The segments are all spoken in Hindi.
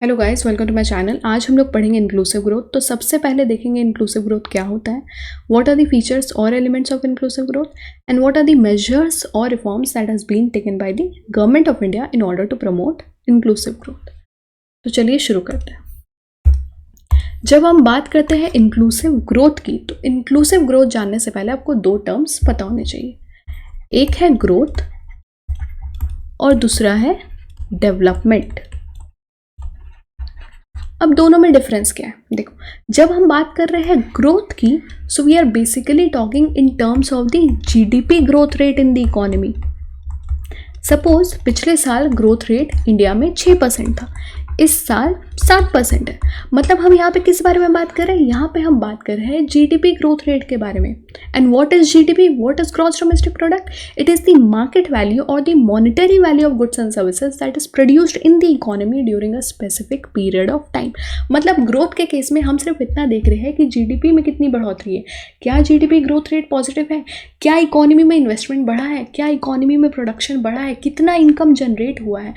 Hello guys, welcome to my channel. आज हम लोग पढ़ेंगे इंक्लूसिव ग्रोथ। तो सबसे पहले देखेंगे इंक्लूसिव ग्रोथ क्या होता है, व्हाट आर द फीचर्स और elements of inclusive growth and what are the measures और reforms that has been taken by the government of India in order to promote inclusive growth. तो चलिए शुरू करते हैं। जब हम बात करते हैं इंक्लूसिव ग्रोथ की, तो इंक्लूसिव ग्रोथ जानने से पहले आपको दो टर्म्स पता होने चाहिए। एक है ग्रोथ और दूसरा है डेवलपमेंट। अब दोनों में डिफरेंस क्या है, देखो। जब हम बात कर रहे हैं ग्रोथ की, so we are basically talking in terms of the GDP growth rate in the economy. Suppose पिछले साल ग्रोथ रेट इंडिया में 6% था, इस साल 7% है। मतलब हम यहाँ पे किस बारे में बात कर रहे हैं, यहाँ पे हम बात कर रहे हैं जीडीपी ग्रोथ रेट के बारे में। And what is GDP, what is gross domestic product? It is the market value और the monetary value of goods and services that is produced in the economy during a specific period of time. मतलब ग्रोथ के केस में हम सिर्फ इतना देख रहे हैं कि जीडीपी में कितनी बढ़ोतरी है, क्या जीडीपी ग्रोथ रेट पॉजिटिव है, क्या इकोनॉमी में इन्वेस्टमेंट बढ़ा है, क्या इकोनॉमी में प्रोडक्शन बढ़ा है, कितना इनकम जनरेट हुआ है,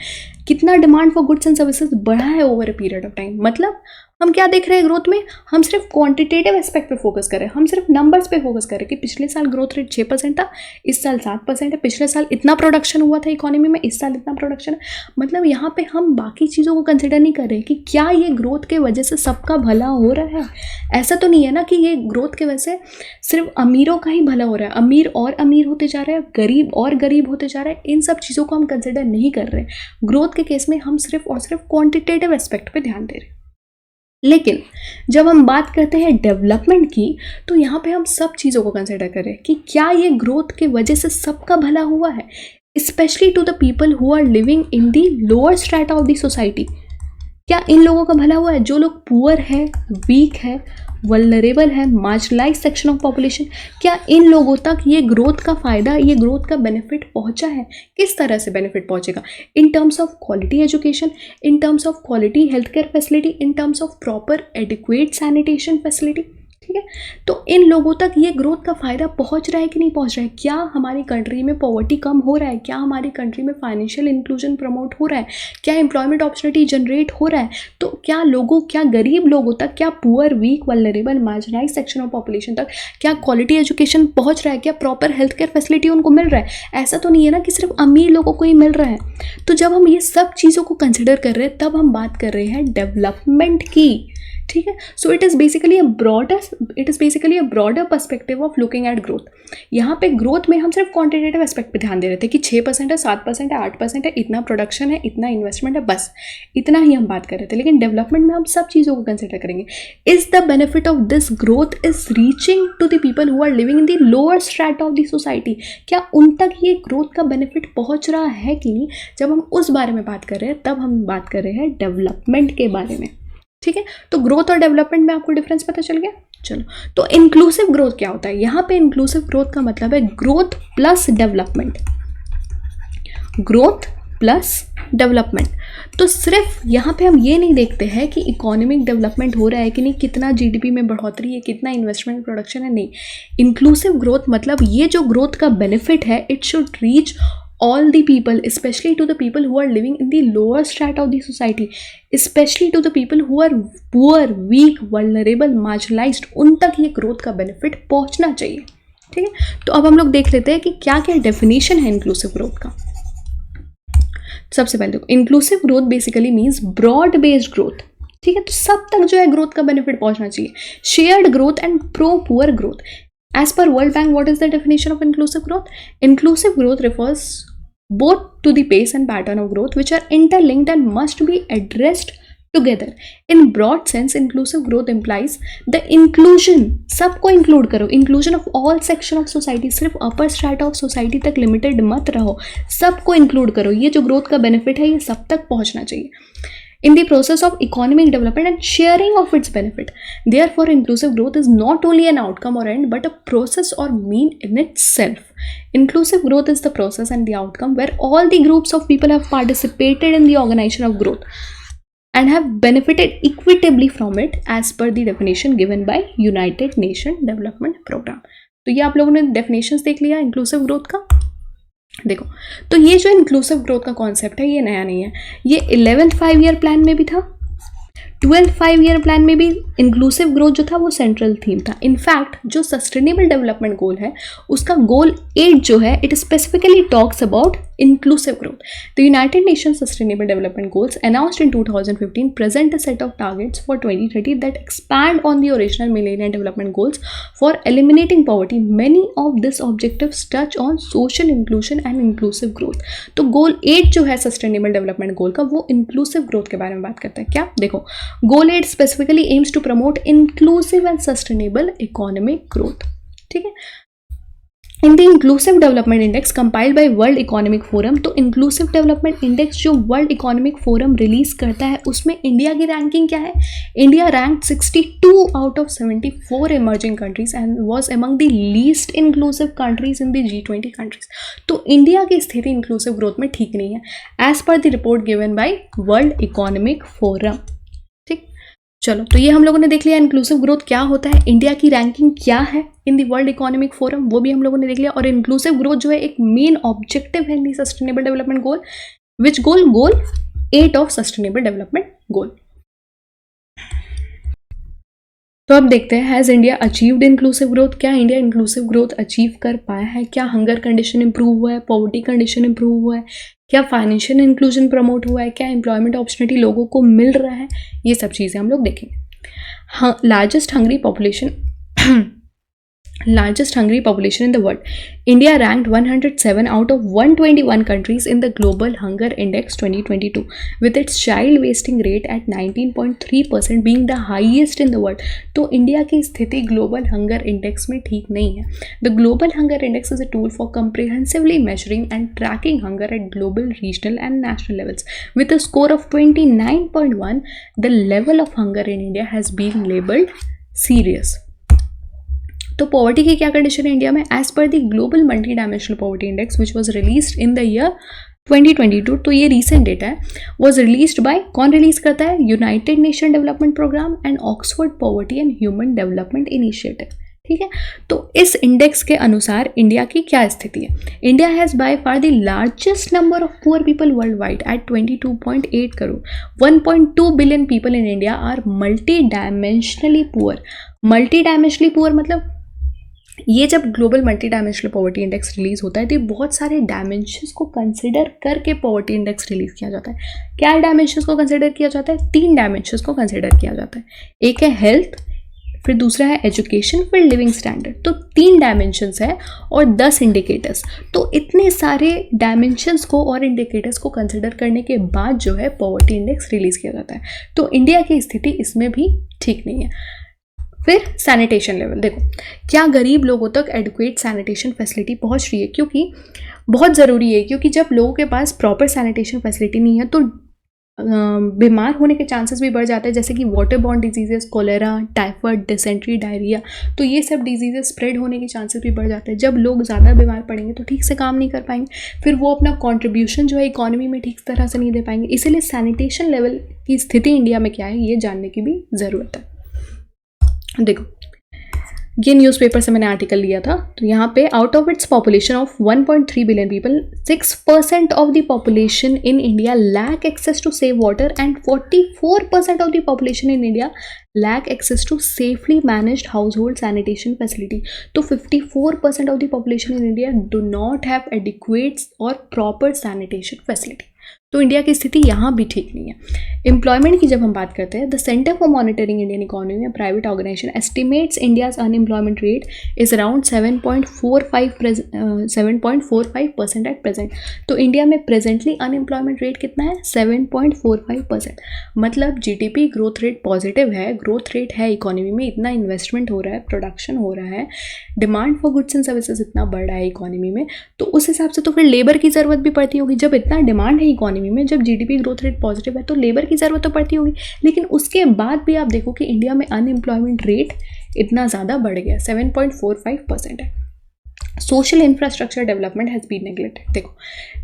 कितना demand for goods and services बढ़ा है over a period of time. मतलब हम क्या देख रहे हैं ग्रोथ में, हम सिर्फ क्वांटिटेटिव एस्पेक्ट पे फोकस कर रहे हैं, हम सिर्फ नंबर्स पे फोकस कर रहे हैं कि पिछले साल ग्रोथ रेट 6% था, इस साल 7% है, पिछले साल इतना प्रोडक्शन हुआ था इकोनॉमी में, इस साल इतना प्रोडक्शन है। मतलब यहाँ पे हम बाकी चीज़ों को कंसिडर नहीं कर रहे कि क्या ये ग्रोथ के वजह से सबका भला हो रहा है। ऐसा तो नहीं है ना कि ये ग्रोथ के वजह से सिर्फ अमीरों का ही भला हो रहा है, अमीर और अमीर होते जा रहे हैं, गरीब और गरीब होते जा रहे हैं। इन सब चीज़ों को हम कंसिडर नहीं कर रहे। ग्रोथ के केस में हम सिर्फ और सिर्फ क्वांटिटेटिव एस्पेक्ट पे ध्यान दे रहे हैं। लेकिन जब हम बात करते हैं डेवलपमेंट की, तो यहाँ पे हम सब चीज़ों को कंसिडर करें कि क्या ये ग्रोथ के वजह से सबका भला हुआ है, specially to the people who are living in the lower strata of the society. क्या इन लोगों का भला हुआ है, जो लोग पुअर है, वीक है, वल्नरेबल है, मार्जिनलाइज सेक्शन ऑफ पॉपुलेशन? क्या इन लोगों तक ये ग्रोथ का फ़ायदा, ये ग्रोथ का बेनिफिट पहुंचा है? किस तरह से बेनिफिट पहुंचेगा? इन terms of quality education, in terms of quality health care facility, in terms of proper adequate sanitation facility. ठीक है, तो इन लोगों तक ये ग्रोथ का फ़ायदा पहुंच रहा है कि नहीं पहुंच रहा है? क्या हमारी कंट्री में पॉवर्टी कम हो रहा है? क्या हमारी कंट्री में फाइनेंशियल इंक्लूजन प्रमोट हो रहा है? क्या एम्प्लॉयमेंट अपॉर्चुनिटी जनरेट हो रहा है? तो क्या गरीब लोगों तक, क्या poor, weak, vulnerable, marginalise section of population तक क्या क्वालिटी एजुकेशन पहुंच रहा है? क्या प्रॉपर हेल्थ केयर फैसिलिटी उनको मिल रहा है? ऐसा तो नहीं है ना कि सिर्फ अमीर लोगों को ही मिल रहा है। तो जब हम ये सब चीज़ों को कंसिडर कर रहे हैं, तब हम बात कर रहे हैं डेवलपमेंट की। ठीक है, so it is basically a broader perspective of looking at growth. यहाँ पे ग्रोथ में हम सिर्फ क्वांटिटेटिव एस्पेक्ट पे ध्यान दे रहे थे कि 6% है, 7% है, 8% है, इतना प्रोडक्शन है, इतना इन्वेस्टमेंट है, बस इतना ही हम बात कर रहे थे। लेकिन डेवलपमेंट में हम सब चीज़ों को कंसिडर करेंगे। Is the benefit of this growth is reaching to the people who are living in the lower strata of the society? क्या उन तक ये ग्रोथ का बेनिफिट पहुँच रहा है कि नहीं? जब हम उस बारे में बात कर रहे हैं, तब हम बात कर रहे हैं डेवलपमेंट के बारे में। ठीक है, तो ग्रोथ और डेवलपमेंट में आपको डिफरेंस पता चल गया। चलो, तो इंक्लूसिव ग्रोथ क्या होता है? यहाँ पे इंक्लूसिव ग्रोथ का मतलब है growth plus development, growth plus development. तो सिर्फ यहाँ पे हम ये नहीं देखते हैं कि इकोनॉमिक डेवलपमेंट हो रहा है कि नहीं, कितना जीडीपी में बढ़ोतरी है, कितना इन्वेस्टमेंट प्रोडक्शन है, नहीं। इंक्लूसिव ग्रोथ मतलब ये जो ग्रोथ का बेनिफिट है, it should reach all the people, especially to the people who are living in the lower strata of the society, especially to the people who are poor, weak, vulnerable, marginalized, उन तक ये ग्रोथ का बेनिफिट पहुंचना चाहिए। ठीक है, तो अब हम लोग देख लेते हैं कि क्या क्या डेफिनेशन है इंक्लूसिव ग्रोथ का। सबसे पहले देखो, inclusive growth basically means broad based growth. ठीक है, तो सब तक जो है ग्रोथ का बेनिफिट पहुंचना चाहिए। Shared growth and pro poor growth. As per World Bank, what is the definition of inclusive growth? Inclusive growth refers both to the pace and pattern of growth which are interlinked and must be addressed together. In broad sense, inclusive growth implies the inclusion, सबको include करो, inclusion of all section of society, सिर्फ upper strata of society तक limited मत रहो, सबको include करो। ये जो growth का benefit है, ये सब तक पहुँचना चाहिए in the process of economic development and sharing of its benefit. Therefore, inclusive growth is not only an outcome or end, but a process or mean in itself. Inclusive growth is the process and the outcome where all the groups of people have participated in the organization of growth and have benefited equitably from it as per the definition given by United Nations Development Program. तो ये आप लोगों ने definitions देख लिया inclusive growth का। देखो, तो ये जो इंक्लूसिव ग्रोथ का कॉन्सेप्ट है, ये नया नहीं है, ये 11th 5 ईयर प्लान में भी था, 12 5 ईयर प्लान में भी इंक्लूसिव ग्रोथ जो था वो सेंट्रल थीम था। इनफैक्ट जो सस्टेनेबल डेवलपमेंट गोल है उसका गोल 8 जो है it specifically talks about inclusive growth. The United Nations Sustainable Development Goals announced in 2015 present a set of targets for 2030 that expand on the original Millennium Development Goals for eliminating poverty. Many of these objectives touch on social inclusion and inclusive growth. तो गोल 8 जो है सस्टेनेबल डेवलपमेंट गोल का वो इंक्लूसिव ग्रोथ के बारे में बात करता है। क्या देखो, goal 8 specifically aims to promote inclusive and sustainable economic growth. ठीक है, in the inclusive development index compiled by World Economic Forum, तो इंक्लूसिव डेवलपमेंट इंडेक्स जो वर्ल्ड इकोनॉमिक फोरम रिलीज करता है उसमें इंडिया की रैंकिंग क्या है? India ranked 62 out of 74 emerging countries and was among the least inclusive countries in the G20 countries. तो इंडिया की स्थिति इंक्लूसिव ग्रोथ में ठीक नहीं है as per the report given by World Economic Forum. ठीक, चलो तो ये हम लोगों ने देख लिया इंक्लूसिव ग्रोथ क्या होता है, इंडिया की रैंकिंग क्या है in the world Economic forum वो भी हम लोगों ने देख लिया, और इंक्लूसिव ग्रोथ जो है एक मेन ऑब्जेक्टिव है in the sustainable development goal, which goal 8 of sustainable development goal. तो अब देखते हैं, has India achieved inclusive growth? क्या इंडिया इंक्लूसिव ग्रोथ अचीव कर पाया है? क्या हंगर कंडीशन इंप्रूव हुआ है, पॉवर्टी कंडीशन इंप्रूव हुआ है, क्या फाइनेंशियल इंक्लूजन प्रमोट हुआ है, क्या एम्प्लॉयमेंट अपॉर्चुनिटी लोगों को मिल रहा है, ये सब चीज़ें हम लोग देखेंगे। हाँ, largest hungry population in the world. India ranked 107 out of 121 countries in the Global Hunger Index 2022, with its child wasting rate at 19.3% being the highest in the world. तो इंडिया की स्थिति ग्लोबल हंगर इंडेक्स में ठीक नहीं है। The Global Hunger Index is a tool for comprehensively measuring and tracking hunger at global, regional and national levels. With a score of 29.1, the level of hunger in India has been labeled serious. तो पॉवर्टी की क्या कंडीशन है इंडिया में? As per the global multi dimensional poverty index which was released in the year 2022, तो ये रीसेंट डेटा है, वॉज रिलीज्ड बाय, कौन रिलीज करता है? United Nation Development Programme and Oxford Poverty and Human Development Initiative. ठीक है, तो इस इंडेक्स के अनुसार इंडिया की क्या स्थिति है? India has by far the largest number of poor people worldwide at 22.8 crore. 1.2 billion people in India are multi dimensionally poor. Multi dimensionally poor मतलब ये जब global multi dimensional poverty index release होता है तो ये बहुत सारे डायमेंशंस को कंसिडर करके पॉवर्टी इंडेक्स रिलीज किया जाता है। क्या डायमेंशंस को कंसिडर किया जाता है? 3 डायमेंशंस को कंसिडर किया जाता है। एक है हेल्थ, फिर दूसरा है एजुकेशन, फिर लिविंग स्टैंडर्ड। तो 3 डायमेंशंस है और 10 इंडिकेटर्स। तो इतने सारे डायमेंशंस को और इंडिकेटर्स को कंसिडर करने के बाद जो है पॉवर्टी इंडेक्स रिलीज किया जाता है। तो इंडिया की स्थिति इसमें भी ठीक नहीं है। फिर सैनिटेशन लेवल, देखो क्या गरीब लोगों तक एडुकेट सैनिटेशन फैसिलिटी पहुंच रही है? क्योंकि बहुत ज़रूरी है, क्योंकि जब लोगों के पास प्रॉपर सैनिटेशन फैसिलिटी नहीं है तो बीमार होने के चांसेस भी बढ़ जाते हैं, जैसे कि waterborne diseases, cholera, typhoid, dysentery, diarrhoea. तो ये सब डिजीजेस स्प्रेड होने के चांसेस भी बढ़ जाते हैं। जब लोग ज़्यादा बीमार पड़ेंगे तो ठीक से काम नहीं कर पाएंगे, फिर वो अपना कंट्रीब्यूशन जो है इकोनॉमी में ठीक तरह से नहीं दे पाएंगे। इसीलिए सैनिटेशन लेवल की स्थिति इंडिया में क्या है ये जानने की भी ज़रूरत है। देखो ये न्यूज़पेपर से मैंने आर्टिकल लिया था, तो यहाँ पे out of its population of 1.3 billion people 6% of the population in India lack access to safe water and 44% of the population in India lack access to safely managed household sanitation facility. तो 54% of the population in India do not have adequate और प्रॉपर सैनिटेशन फैसिलिटी। तो इंडिया की स्थिति यहाँ भी ठीक नहीं है। एम्प्लॉयमेंट की जब हम बात करते हैं, the centre for monitoring Indian economy में private organisation estimates India's unemployment rate is around 7.45% at present. तो इंडिया में प्रेजेंटली अनएम्प्लॉयमेंट रेट कितना है? 7.45%। मतलब जीडीपी ग्रोथ रेट पॉजिटिव है, ग्रोथ रेट है इकोनॉमी में, इतना इन्वेस्टमेंट हो रहा है, प्रोडक्शन हो रहा है, demand for goods and services इतना बढ़ रहा है इकोनॉमी में, तो उस हिसाब से तो फिर लेबर की ज़रूरत भी पड़ती होगी। जब इतना डिमांड है इकोनॉमी में, जब जीडीपी ग्रोथ रेट पॉजिटिव है तो लेबर की ज़रूरत तो पड़ती होगी। लेकिन उसके बाद भी आप देखो कि इंडिया में अनएम्प्लॉयमेंट रेट इतना ज़्यादा बढ़ गया, 7.45% है। Social infrastructure development has been neglected. देखो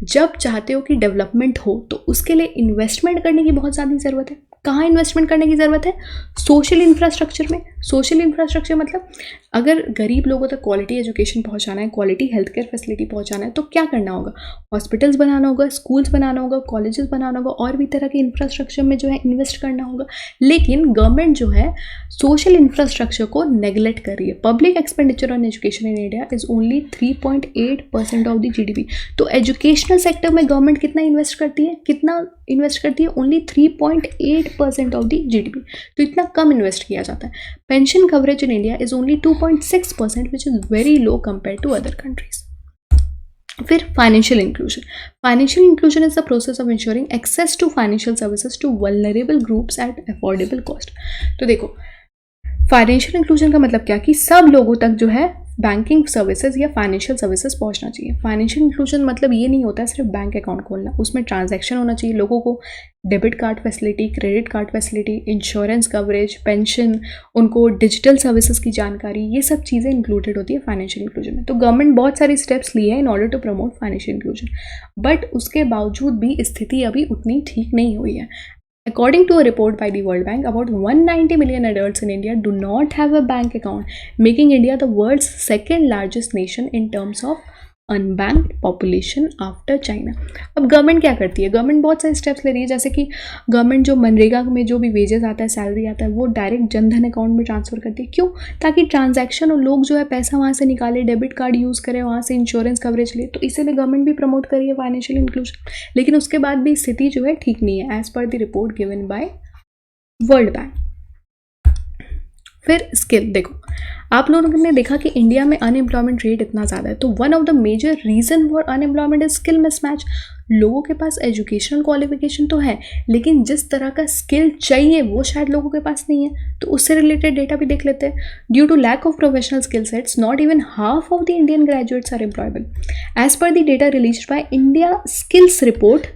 जब चाहते हो कि डेवलपमेंट हो तो उसके लिए इन्वेस्टमेंट करने की बहुत ज़्यादा ज़रूरत है। कहाँ इन्वेस्टमेंट करने की ज़रूरत है? सोशल इंफ्रास्ट्रक्चर में। सोशल इंफ्रास्ट्रक्चर मतलब अगर गरीब लोगों तक क्वालिटी एजुकेशन पहुंचाना है, क्वालिटी हेल्थ केयर फैसिलिटी पहुंचाना है, तो क्या करना होगा? हॉस्पिटल्स बनाना होगा, स्कूल्स बनाना होगा, कॉलेजेस बनाना होगा, और भी तरह के इंफ्रास्ट्रक्चर में जो है इन्वेस्ट करना होगा। लेकिन गवर्नमेंट जो है सोशल इंफ्रास्ट्रक्चर को नेग्लेक्ट कर रही है। Public expenditure on education in India is only 3.8% of the GDP। तो एजुकेशनल सेक्टर में गवर्नमेंट कितना इन्वेस्ट करती है? Only 3.8% of the GDP। तो इतना कम इन्वेस्ट किया जाता है। Pension coverage in India is only 2.6%, which is very low compare to other countries. फिर financial inclusion. Financial inclusion is the process of ensuring access to financial services to vulnerable groups at affordable cost. तो देखो, फाइनेंशियल इंक्लूजन का मतलब क्या कि सब लोगों तक जो है बैंकिंग सर्विसेज या फाइनेंशियल सर्विसेज पहुंचना चाहिए। फाइनेंशियल इंक्लूजन मतलब ये नहीं होता है सिर्फ बैंक अकाउंट खोलना, उसमें ट्रांजैक्शन होना चाहिए, लोगों को debit card facility, credit card facility, insurance coverage, pension, उनको डिजिटल सर्विसेज की जानकारी, ये सब चीज़ें इंक्लूडेड होती है फाइनेंशियल इंक्लूजन में। तो गवर्नमेंट बहुत सारी स्टेप्स लिए हैं in order to promote financial inclusion, but उसके बावजूद भी स्थिति अभी उतनी ठीक नहीं हुई है। According to a report by the World Bank, about 190 million adults in India do not have a bank account, making India the world's second largest nation in terms of unbanked population after China. अब गवर्नमेंट क्या करती है? गवर्नमेंट बहुत सारे स्टेप्स ले रही है, जैसे कि गवर्नमेंट जो मनरेगा में जो भी वेजेस आता है, सैलरी आता है, वो डायरेक्ट जनधन अकाउंट में ट्रांसफर करती है। क्यों? ताकि ट्रांजैक्शन और लोग जो है पैसा वहाँ से निकाले, डेबिट कार्ड यूज़ करें, वहाँ से इंश्योरेंस कवरेज ले। तो इसीलिए गवर्नमेंट भी प्रमोट कर रही है फाइनेंशियल इंक्लूजन। लेकिन उसके बाद भी स्थिति जो है ठीक नहीं है, as per the report given by World Bank. फिर स्किल देखो, आप लोगों ने देखा कि इंडिया में अनएम्प्लॉयमेंट रेट इतना ज़्यादा है, तो one of the major reason for unemployment is skill mismatch. लोगों के पास एजुकेशनल क्वालिफिकेशन तो है, लेकिन जिस तरह का स्किल चाहिए वो शायद लोगों के पास नहीं है। तो उससे रिलेटेड डेटा भी देख लेते हैं। Due to lack of professional skill sets, not even half of the Indian graduates are employable. As per the data released by India Skills Report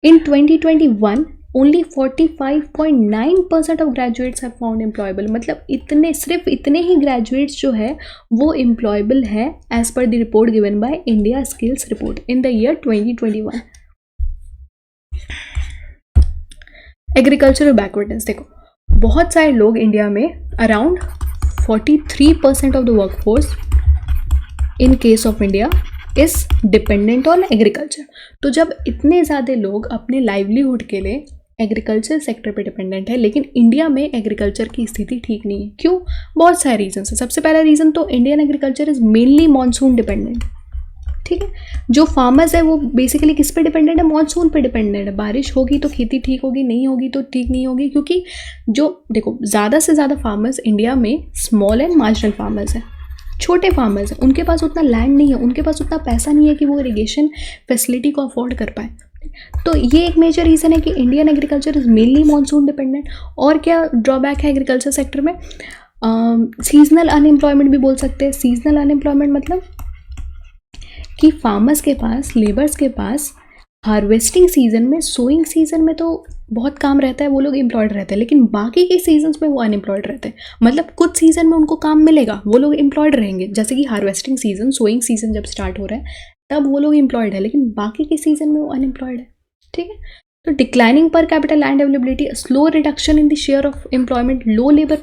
in 2021, only 45.9% of graduates have found employable। मतलब सिर्फ इतने ही ग्रेजुएट्स जो है वो एम्प्लॉयबल है as per the report given by India Skills Report in the year 2021। Agricultural backwardness देखो, बहुत सारे लोग इंडिया में around 43% of the workforce in case of India is dependent on agriculture. तो जब इतने ज़्यादा लोग अपने लाइवलीहुड के लिए एग्रीकल्चर सेक्टर पे डिपेंडेंट है, लेकिन इंडिया में एग्रीकल्चर की स्थिति ठीक नहीं है। क्यों? बहुत सारे रीजन है। सबसे पहला रीज़न तो Indian agriculture is mainly monsoon dependent. ठीक है, जो फार्मर्स है वो बेसिकली किस पे डिपेंडेंट है? मानसून पे डिपेंडेंट है। बारिश होगी तो खेती ठीक होगी, नहीं होगी तो ठीक नहीं होगी। क्योंकि जो देखो, ज़्यादा से ज़्यादा फार्मर्स इंडिया में स्मॉल एंड मार्जिनल फार्मर्स हैं, छोटे फार्मर्स हैं। उनके पास उतना लैंड नहीं है, उनके पास उतना पैसा नहीं है कि वो इरिगेशन फैसिलिटी को अफोर्ड कर पाए। तो ये एक मेजर रीज़न है कि Indian agriculture is mainly monsoon dependent. और क्या ड्रॉबैक है एग्रीकल्चर सेक्टर में? सीजनल अनएम्प्लॉयमेंट भी बोल सकते हैं। सीजनल अनएम्प्लॉयमेंट मतलब कि फार्मर्स के पास, लेबर्स के पास हार्वेस्टिंग सीजन में, सोइंग सीजन में तो बहुत काम रहता है, वो लोग एम्प्लॉयड रहते हैं, लेकिन बाकी के सीजन्स में वो अनएम्प्लॉयड रहते हैं। मतलब कुछ सीजन में उनको काम मिलेगा, वो लोग एम्प्लॉयड रहेंगे, जैसे कि हार्वेस्टिंग सीजन, सोइंग सीजन जब स्टार्ट हो रहा है तब वो लोग एम्प्लॉयड है, लेकिन बाकी के सीजन में वो अनएम्प्लॉयड है। ठीक है, तो declining per capital land availability, slow reduction in the share of employment, low labour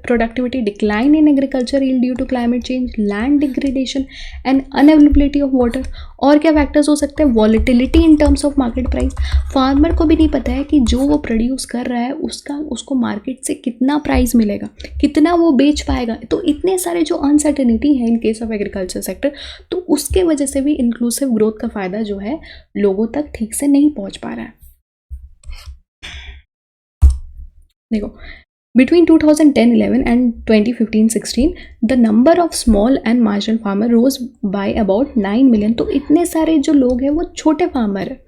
productivity, decline in agriculture yield due to climate change, land degradation and unavailability of water. और क्या फैक्टर्स हो सकते हैं? Volatility in terms of market price. Farmer को भी नहीं पता है कि जो वो प्रोड्यूस कर रहा है उसको मार्केट से कितना प्राइस मिलेगा, कितना वो बेच पाएगा। तो इतने सारे जो अनसर्टेनिटी है इन केस ऑफ एग्रीकल्चर सेक्टर, तो उसके वजह से भी इंक्लूसिव ग्रोथ का फ़ायदा जो है लोगों तक ठीक से नहीं पहुँच पा रहा है। देखो, between 2010-11 and 2015-16 the number of small and marginal farmer rose by about 9 million। तो इतने सारे जो लोग हैं वो छोटे फार्मर हैं।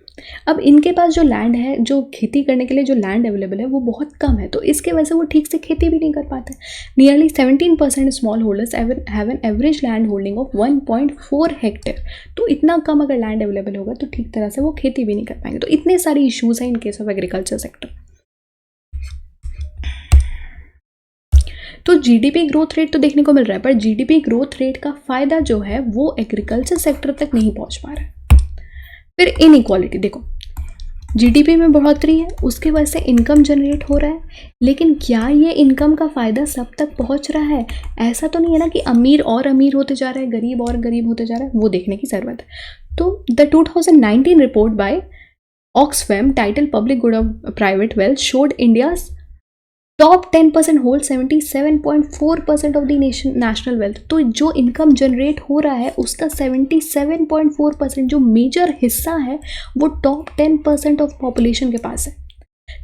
अब इनके पास जो लैंड है, जो खेती करने के लिए जो लैंड अवेलेबल है वो बहुत कम है, तो इसके वजह से वो ठीक से खेती भी नहीं कर पाते। Nearly 17% small holders have an average land holding of 1.4 hectare. तो इतना कम अगर लैंड अवेलेबल होगा तो ठीक तरह से वो खेती भी नहीं कर पाएंगे। तो इतने सारे इशूज़ हैं इन केस ऑफ एग्रीकल्चर सेक्टर। तो जीडीपी ग्रोथ रेट तो देखने को मिल रहा है, पर जीडीपी ग्रोथ रेट का फ़ायदा जो है वो एग्रीकल्चर सेक्टर तक नहीं पहुंच पा रहा है। फिर इनइक्वालिटी देखो, जीडीपी में बढ़ोतरी है, उसके वजह से इनकम जनरेट हो रहा है, लेकिन क्या ये इनकम का फ़ायदा सब तक पहुंच रहा है? ऐसा तो नहीं है ना कि अमीर और अमीर होते जा रहे हैं, गरीब और गरीब होते जा रहा है, वो देखने की ज़रूरत है। तो the 2019 report by Oxfam title public good of private wealth showed India's top 10% hold 77.4% of the national wealth. तो जो इनकम जनरेट हो रहा है उसका 77.4% जो मेजर हिस्सा है वो टॉप 10% ऑफ पॉपुलेशन के पास है।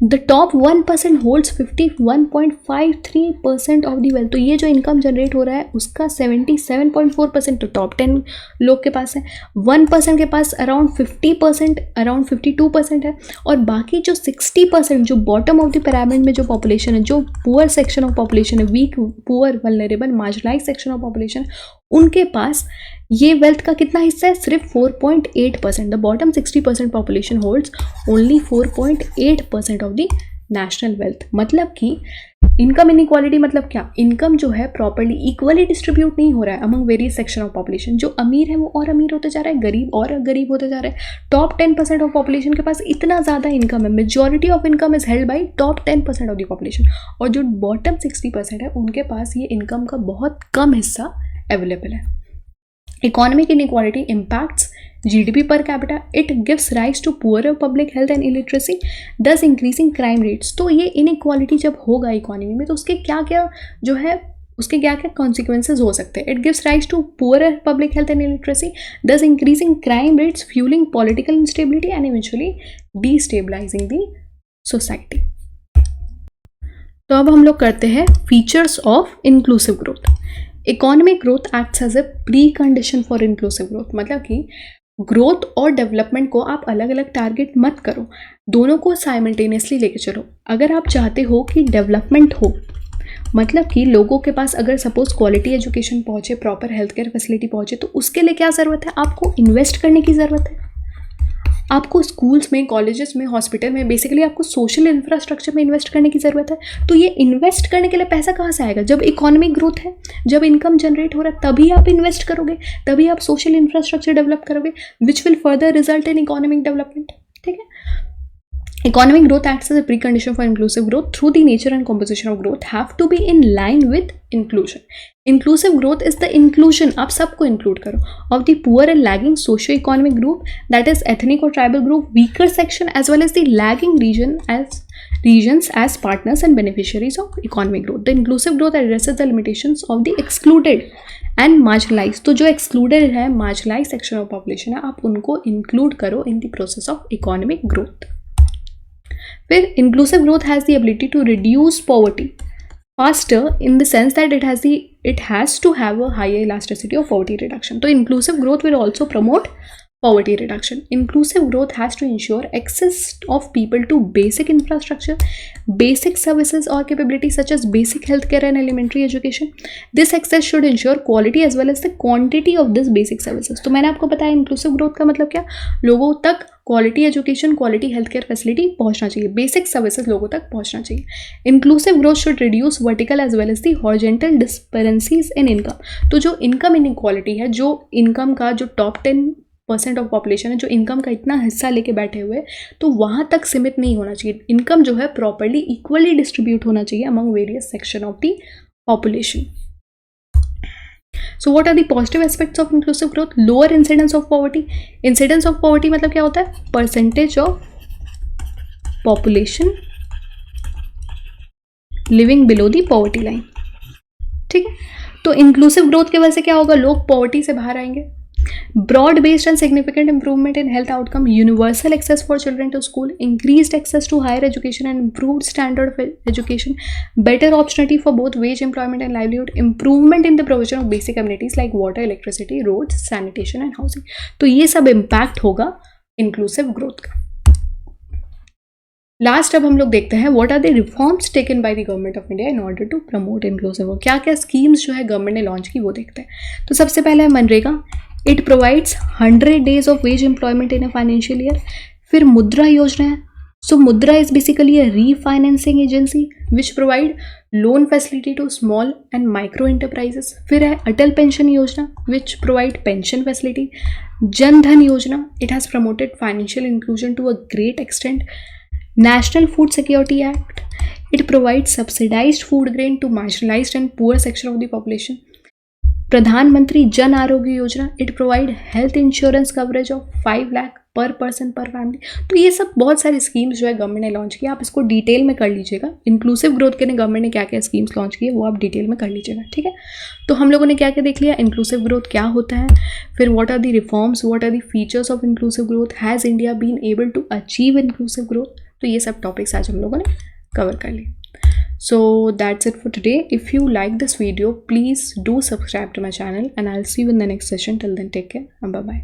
The top 1% holds 51.53% of the wealth. तो ये जो इनकम जनरेट हो रहा है उसका 77.4% तो टॉप 10 लोग के पास है, 1% के पास अराउंड 50%, अराउंड 52% है, और बाकी जो 60% जो बॉटम ऑफ द पिरामिड में जो पॉपुलेशन है, जो पुअर सेक्शन ऑफ पॉपुलेशन है, weak, poor, vulnerable, marginalise section of population, उनके पास ये वेल्थ का कितना हिस्सा है? सिर्फ 4.8%। The bottom 60% population holds only 4.8% of the national wealth. मतलब कि इनकम इनइक्वालिटी मतलब क्या? इनकम जो है प्रॉपर्ली इक्वली डिस्ट्रीब्यूट नहीं हो रहा है among various section of population. जो अमीर है वो और अमीर होते जा रहा है, गरीब और गरीब होते जा रहे हैं। टॉप 10% ऑफ पॉपुलेशन के पास इतना ज़्यादा इनकम है, majority of income is held by top 10% of the population, और जो बॉटम 60% है उनके पास ये इनकम का बहुत कम हिस्सा अवेलेबल है। Economic inequality impacts GDP per capita. It gives rise to poorer public health and illiteracy, thus increasing crime rates. तो ये inequality जब होगा इकोनॉमी में तो उसके क्या क्या जो है उसके क्या क्या consequences हो सकते हैं? It gives rise to poorer public health and illiteracy, thus increasing crime rates, fueling political instability and eventually destabilizing the society. तो अब हम लोग करते हैं features of inclusive growth. Economic growth acts as a precondition for inclusive growth. मतलब कि ग्रोथ और डेवलपमेंट को आप अलग अलग टारगेट मत करो, दोनों को साइमल्टेनियसली लेके चलो। अगर आप चाहते हो कि डेवलपमेंट हो, मतलब कि लोगों के पास अगर सपोज क्वालिटी एजुकेशन पहुंचे, प्रॉपर हेल्थ केयर फैसिलिटी पहुंचे, तो उसके लिए क्या ज़रूरत है? आपको इन्वेस्ट करने की ज़रूरत है। आपको स्कूल्स में, कॉलेजेस में, हॉस्पिटल में, बेसिकली आपको सोशल इंफ्रास्ट्रक्चर में इन्वेस्ट करने की ज़रूरत है। तो ये इन्वेस्ट करने के लिए पैसा कहाँ से आएगा? जब इकोनॉमिक ग्रोथ है, जब इनकम जनरेट हो रहा है, तभी आप इन्वेस्ट करोगे, तभी आप सोशल इंफ्रास्ट्रक्चर डेवलप करोगे, which will further result in economic development. ठीक है। Economic growth acts as a precondition for inclusive growth. Through the nature and composition of growth have to be in line with inclusion. Inclusive growth is the inclusion, आप सबको include करो, of the poor and lagging socio-economic group, that is ethnic or tribal group, weaker section as well as the lagging regions as partners and beneficiaries of economic growth. The inclusive growth addresses the limitations of the excluded and marginalized. तो जो excluded है, marginalized section of population है, आप उनको include करो in the process of economic growth. फिर inclusive growth has the ability to reduce poverty faster in the sense that it has to have a higher elasticity of poverty reduction. So inclusive growth will also promote poverty reduction. Inclusive growth has to ensure access of people to basic infrastructure, basic services or capabilities such as basic healthcare and elementary education. This access should ensure quality as well as the quantity of this basic services. तो मैंने आपको बताया इंक्लूसिव ग्रोथ का मतलब क्या? लोगों तक quality education, quality health care facility पहुंचना चाहिए, बेसिक सर्विसेज लोगों तक पहुंचना चाहिए। Inclusive growth should reduce vertical as well as the horizontal disparities in income. तो जो इनकम इनइक्वालिटी है, जो इनकम का जो टॉप 10% ऑफ पॉपुलेशन है, जो इनकम का इतना हिस्सा लेके बैठे हुए, तो वहाँ तक सीमित नहीं होना चाहिए। इनकम जो है प्रॉपरली इक्वली डिस्ट्रीब्यूट होना चाहिए among various section of the population. So what are the positive aspects of inclusive growth? Lower incidence of poverty. Incidence of poverty मतलब क्या होता है? Percentage of population living below the poverty line. ठीक है। तो इंक्लूसिव ग्रोथ की वजह से क्या होगा? लोग पॉवर्टी से बाहर आएंगे। Broad based and significant improvement in health outcome, universal access for children to school, increased access to higher education and improved standard of education, better opportunity for both wage employment and livelihood, improvement in the provision of basic amenities like water, electricity, roads, sanitation and housing. तो ये सब impact होगा inclusive growth का। लास्ट अब हम लोग देखते हैं what are the reforms taken by the government of India in order to promote inclusive growth. क्या क्या स्कीम्स जो है गवर्नमेंट ने लॉन्च की वो देखते हैं। तो सबसे पहले है MNREGA. It provides 100 days of ways employment in a financial year. फिर मुद्रा योजना है, So Mudra is basically a refinancing agency which provide loan facility to small and micro enterprises. फिर है अटल पेंशन योजना which provide pension facility. Jan Dhan योजना, it has promoted financial inclusion to a great extent. National Food Security Act, it provides subsidized food grain to marginalized and poor section of the population. प्रधानमंत्री Jan Arogya Yojana, it provide health insurance coverage of 5 lakh पर पर्सन पर फैमिली. तो ये सब बहुत सारी स्कीम्स जो है गवर्नमेंट ने लॉन्च की, आप इसको डिटेल में कर लीजिएगा. इंक्लूसिव ग्रोथ के लिए गवर्नमेंट ने क्या क्या स्कीम्स लॉन्च की है वो आप डिटेल में कर लीजिएगा, ठीक है. तो हम लोगों ने क्या क्या देख लिया, इंक्लूसिव ग्रोथ क्या होता है, फिर what are the reforms, what are the features of inclusive growth, has India been able to achieve inclusive growth. तो ये सब टॉपिक्स आज हम लोगों ने कवर कर लिए. So that's it for today. If you like this video, please do subscribe to my channel and I'll see you in the next session. Till then, take care and bye bye.